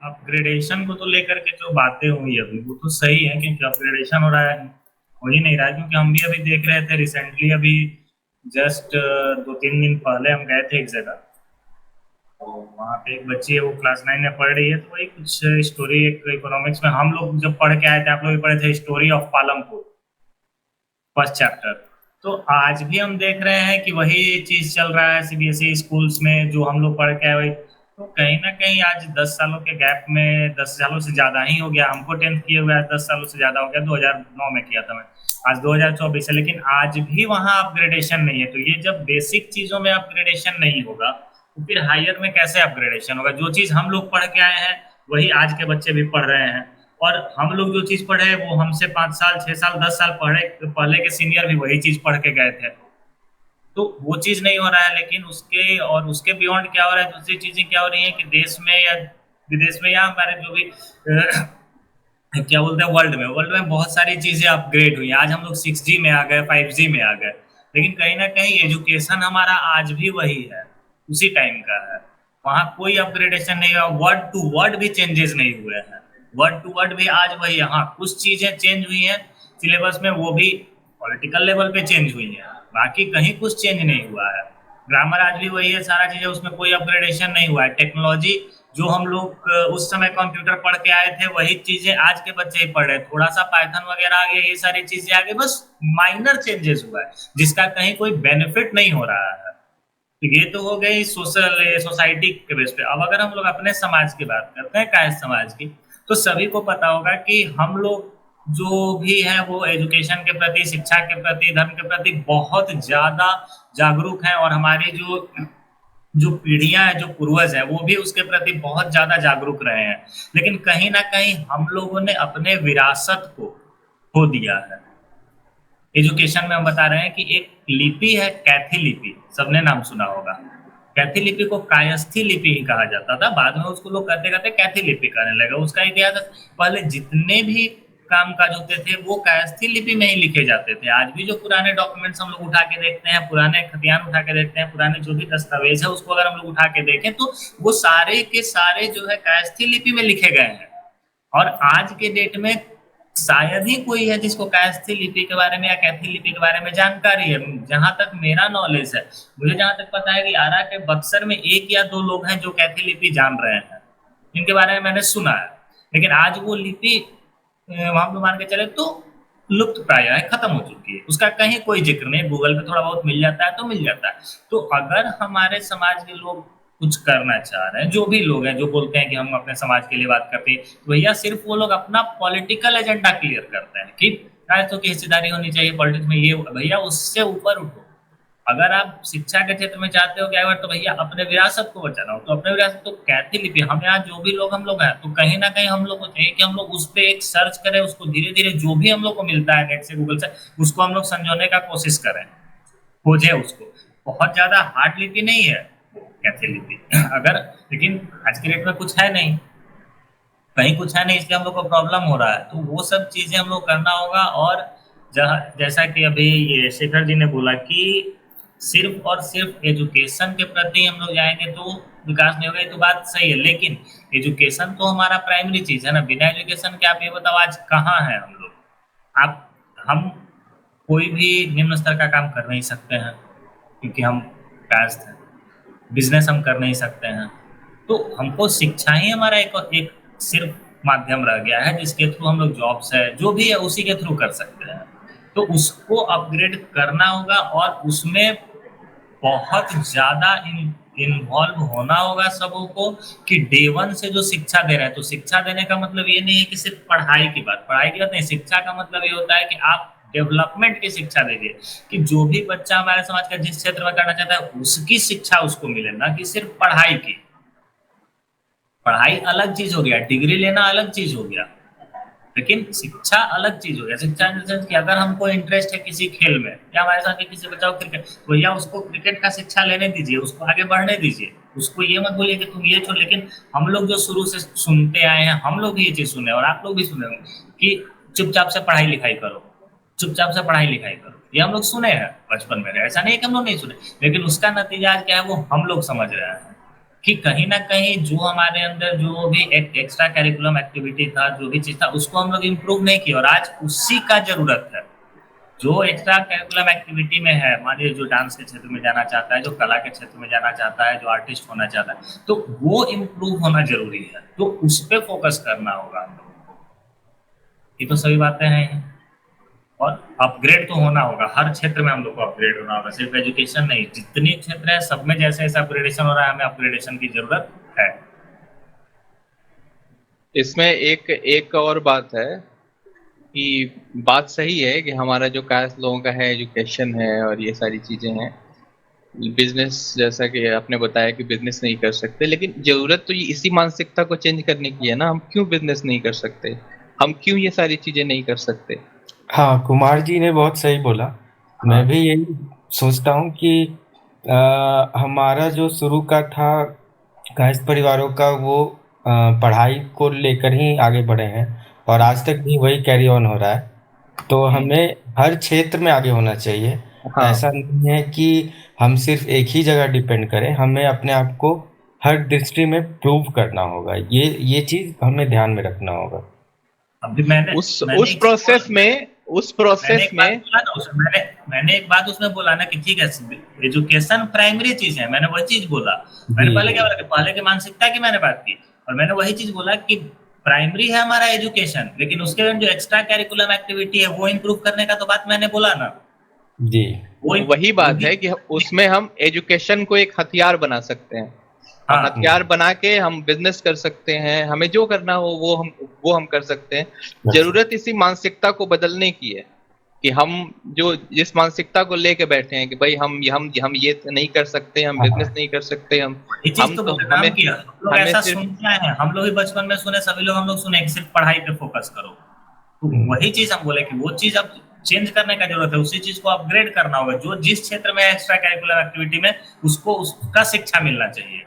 Upgradation को तो लेकर के जो बातें हुई अभी वो तो सही है, क्योंकि अपग्रेडेशन हो रहा है, हो ही नहीं रहा है। क्योंकि हम भी अभी देख रहे थे रिसेंटली, अभी जस्ट 2-3 दिन पहले हम गए थे एक जगह। तो वहाँ पे एक बच्ची है, वो क्लास 9 में पढ़ रही है। तो वही कुछ स्टोरी, एक इकोनॉमिक्स में हम लोग जब पढ़ के आए थे, आप लोग भी पढ़े थे, story of Palampur, first chapter. तो आज भी हम देख रहे हैं कि वही चीज चल रहा है सीबीएसई स्कूल्स में, जो हम लोग पढ़ के आए वही। तो कहीं ना कहीं आज 10 सालों के गैप में, 10 सालों से ज्यादा ही हो गया, हमको 10th किए हुए आज 10 सालों से ज्यादा हो गया, 2009 में किया था मैं। आज 2024 है, लेकिन आज भी वहाँ अपग्रेडेशन नहीं है। तो ये जब बेसिक चीजों में अपग्रेडेशन नहीं होगा, तो फिर हायर में कैसे अपग्रेडेशन होगा? जो चीज हम लोग पढ़ के आए हैं वही आज के बच्चे भी पढ़ रहे हैं। और हम लोग जो चीज पढ़े वो हमसे 5 साल, 6 साल, 10 साल पढ़े पहले के सीनियर भी वही चीज पढ़ के गए थे। तो वो चीज नहीं हो रहा है। लेकिन उसके और उसके बियॉन्ड क्या हो रहा है, दूसरी चीजें क्या हो रही है कि देश में या विदेश में या हमारे जो भी क्या बोलते हैं, वर्ल्ड में बहुत सारी चीजें अपग्रेड हुई। आज हम लोग 6G में आ गए, 5G में आ गए। लेकिन कहीं ना कहीं एजुकेशन हमारा आज भी वही है, उसी टाइम का है। वहाँ कोई अपग्रेडेशन नहीं हुआ, वर्ड टू वर्ड भी चेंजेस नहीं हुए हैं। वर्ड टू वर्ड भी आज वही है। हाँ, कुछ चीजें चेंज हुई हैं सिलेबस में, वो भी पॉलिटिकल लेवल पे चेंज हुई है। बाकी कहीं कुछ चेंज नहीं हुआ है। ग्रामर आज भी वही है, सारा चीजें, उसमें कोई अपग्रेडेशन नहीं हुआ है। टेक्नोलॉजी जो हम लोग उस समय कंप्यूटर पढ़ के आए थे, वही चीजें आज के बच्चे ही पढ़ रहे हैं। थोड़ा सा पाइथन वगैरह आ गया, ये सारी चीजें आ गई, बस माइनर चेंजेस हुआ है, जिसका कहीं कोई बेनिफिट नहीं हो रहा है। तो ये तो हो गई सोसाइटी के बेस पे। अब अगर हम लोग अपने समाज की बात करते हैं, कायस्थ समाज की, तो सभी को पता होगा कि हम लोग जो भी हैं वो एजुकेशन के प्रति, शिक्षा के प्रति, धर्म के प्रति बहुत ज्यादा जागरूक हैं। और हमारी जो जो पीढ़ियां हैं, जो पूर्वज हैं, वो भी उसके प्रति बहुत ज्यादा जागरूक रहे हैं। लेकिन कहीं ना कहीं हम लोगों ने अपने विरासत को खो दिया है। एजुकेशन में हम बता रहे हैं कि एक लिपि है, कैथी लिपि, सबने नाम सुना होगा। कैथी लिपि को कायस्थी लिपि ही कहा जाता था, बाद में उसको लोग कहते कहते कैथी लिपि कहने लगे। उसका इतिहास, पहले जितने भी काम काज होते थे वो कायस्थी लिपि में ही लिखे जाते थे। आज भी जो पुराने डॉक्यूमेंट्स हम लोग उठा के देखते हैं, पुराने खतियान उठा के देखते हैं, पुराने जो भी दस्तावेज है उसको अगर हम लोग उठा के देखें, तो वो सारे के सारे जो है कायस्थी लिपि में लिखे गए हैं। और आज के डेट में शायद ही कोई है जिसको कायस्थी लिपि के बारे में या कैथी लिपि के बारे में जानकारी है। जहां तक मेरा नॉलेज है, मुझे जहां तक पता है कि आरा के बक्सर में एक या दो लोग हैं जो कैथी लिपि जान रहे हैं, इनके बारे में मैंने सुना है। लेकिन आज वो लिपि हम लोग मान के चले तो लुप्त प्राय है, खत्म हो चुकी है। उसका कहीं कोई जिक्र नहीं, गूगल पे थोड़ा बहुत मिल जाता है तो मिल जाता है। तो अगर हमारे समाज के लोग कुछ करना चाह रहे हैं, जो भी लोग हैं जो बोलते हैं कि हम अपने समाज के लिए बात करते हैं, तो भैया सिर्फ वो लोग अपना पॉलिटिकल एजेंडा क्लियर करते हैं कि राजनीतियों की हिस्सेदारी होनी चाहिए पॉलिटिक्स में, ये भैया उससे ऊपर उठो। अगर आप शिक्षा के क्षेत्र में चाहते हो क्या, तो भैया अपने विरासत को बचाना हो तो अपने विरासत को कैथी लिपि, हम यहाँ जो भी लोग हम लोग हैं, तो कहीं ना कहीं हम लोग को चाहिए कि हम लोग उस पर एक सर्च करें, उसको धीरे धीरे जो भी हम लोग को मिलता है नेट से, गूगल से, उसको हम लोग संजोने का कोशिश करें, खोजे उसको। बहुत ज्यादा हार्ड लिपि नहीं है कैथी लिपि अगर, लेकिन आज के डेट में कुछ है नहीं, कहीं कुछ है नहीं, इसलिए हम लोग को प्रॉब्लम हो रहा है। तो वो सब चीजें हम लोग करना होगा। और जहाँ, जैसा कि अभी ये शेखर जी ने बोला कि सिर्फ और सिर्फ एजुकेशन के प्रति हम लोग जाएंगे तो विकास नहीं होगा, ये तो बात सही है। लेकिन एजुकेशन तो हमारा प्राइमरी चीज है ना। बिना एजुकेशन के आप ये बताओ आज कहाँ हैं हम लोग? आप, हम कोई भी निम्न स्तर का काम कर नहीं सकते हैं, क्योंकि हम कास्ट हैं। बिजनेस हम कर नहीं सकते हैं। तो हमको शिक्षा ही हमारा एक सिर्फ माध्यम रह गया है, जिसके थ्रू हम लोग जॉब्स है जो भी है उसी के थ्रू कर सकते हैं। तो उसको अपग्रेड करना होगा और उसमें बहुत ज्यादा इन्वॉल्व होना होगा सबों को। कि डे 1 से जो शिक्षा दे रहे हैं, तो शिक्षा देने का मतलब ये नहीं है कि सिर्फ पढ़ाई की बात नहीं। शिक्षा का मतलब ये होता है कि आप डेवलपमेंट की शिक्षा दीजिए, कि जो भी बच्चा हमारे समाज का जिस क्षेत्र में करना चाहता है उसकी शिक्षा उसको मिले, ना कि सिर्फ पढ़ाई की। पढ़ाई अलग चीज हो गया, डिग्री लेना अलग चीज हो गया, लेकिन शिक्षा अलग चीज हो गया। शिक्षा इन सेंस कि अगर हमको इंटरेस्ट है किसी खेल में, या हमारे साथ किसी बच्चा को क्रिकेट, तो भैया उसको क्रिकेट का शिक्षा लेने दीजिए, उसको आगे बढ़ने दीजिए। उसको ये मत बोलिए कि तुम ये छोड़। लेकिन हम लोग जो शुरू से सुनते आए हैं, हम लोग भी ये चीज सुने और आप लोग भी सुने होंगे कि चुपचाप से पढ़ाई लिखाई करो, चुपचाप से पढ़ाई लिखाई करो। ये हम लोग सुने हैं बचपन में, ऐसा नहीं है कि हम लोग नहीं सुने। लेकिन उसका नतीजा आज क्या है वो हम लोग समझ रहे हैं कि कहीं ना कहीं जो हमारे अंदर जो भी एक एक्स्ट्रा करिकुलम एक्टिविटी था, जो भी चीज था, उसको हम लोग इम्प्रूव नहीं किए, और आज उसी का जरूरत है। जो एक्स्ट्रा करिकुलम एक्टिविटी में है, मान लीजिए जो डांस के क्षेत्र में जाना चाहता है, जो कला के क्षेत्र में जाना चाहता है, जो आर्टिस्ट होना चाहता है, तो वो इम्प्रूव होना जरूरी है, तो उस पर फोकस करना होगा हम लोगों को। ये तो सभी बातें हैं। और अपग्रेड तो होना होगा, हर क्षेत्र में हम लोग को अपग्रेड होना होगा, सिर्फ एजुकेशन नहीं, जितने क्षेत्र है सब में जैसे जैसे अपग्रेडेशन हो रहा है, हमें अपग्रेडेशन की जरूरत है। इसमें एक एक और बात है कि बात सही है कि हमारा जो कास्ट लोगों का है, एजुकेशन है और ये सारी चीजें हैं, बिजनेस जैसा कि आपने बताया कि बिजनेस नहीं कर सकते, लेकिन जरूरत तो ये इसी मानसिकता को चेंज करने की है ना। हम क्यों बिजनेस नहीं कर सकते, हम क्यों ये सारी चीजें नहीं कर सकते? हाँ, कुमार जी ने बहुत सही बोला। मैं भी यही सोचता हूँ कि हमारा जो शुरू का था कायस्थ परिवारों का, वो पढ़ाई को लेकर ही आगे बढ़े हैं, और आज तक भी वही कैरी ऑन हो रहा है। तो हमें हर क्षेत्र में आगे होना चाहिए। हाँ, ऐसा नहीं है कि हम सिर्फ एक ही जगह डिपेंड करें, हमें अपने आप को हर दृष्टि में प्रूव करना होगा। ये चीज हमें ध्यान में रखना होगा। अभी मैंने उस मैंने एक चीज प्रोसेस बोला, में उस मैंने प्रोसेस एक बात में बोला ना उसमें, मैंने एक बात उसमें बोला ना कि ठीक है, एजुकेशन प्राइमरी चीज है, मैंने वही चीज बोला। मैंने जी पहले जी क्या बोला कि पहले की मानसिकता की मैंने बात की, और मैंने वही चीज बोला कि प्राइमरी है हमारा एजुकेशन, लेकिन उसके बाद जो एक्स्ट्रा करिकुलम एक्टिविटी है वो इम्प्रूव करने का तो बात मैंने बोला ना। जी वो वही बात वही है कि उसमें हम एजुकेशन को एक हथियार बना सकते हैं, और हाँ, हथियार बना के हम बिजनेस कर सकते हैं, हमें जो करना हो वो हम कर सकते हैं। अच्छा। जरूरत इसी मानसिकता को बदलने की है कि हम जो जिस मानसिकता को लेके बैठे हैं कि भाई हम ये नहीं कर सकते, हम बिजनेस हाँ नहीं कर सकते, ये चीज हम तो तो बदनाम हमें किया हम लोग, हमें ऐसा सिर्फ सुनते आए हैं, हम लोग भी बचपन में सुने, सभी लोग हम लोग सुने कि सिर्फ पढ़ाई पे फोकस करो। तो हम्म, वही चीज हम बोले कि वो चीज अब चेंज करने का जरूरत है, उसी चीज को अपग्रेड करना होगा, जो जिस क्षेत्र में एक्स्ट्रा करिकुलर एक्टिविटी में उसको उसका शिक्षा मिलना चाहिए।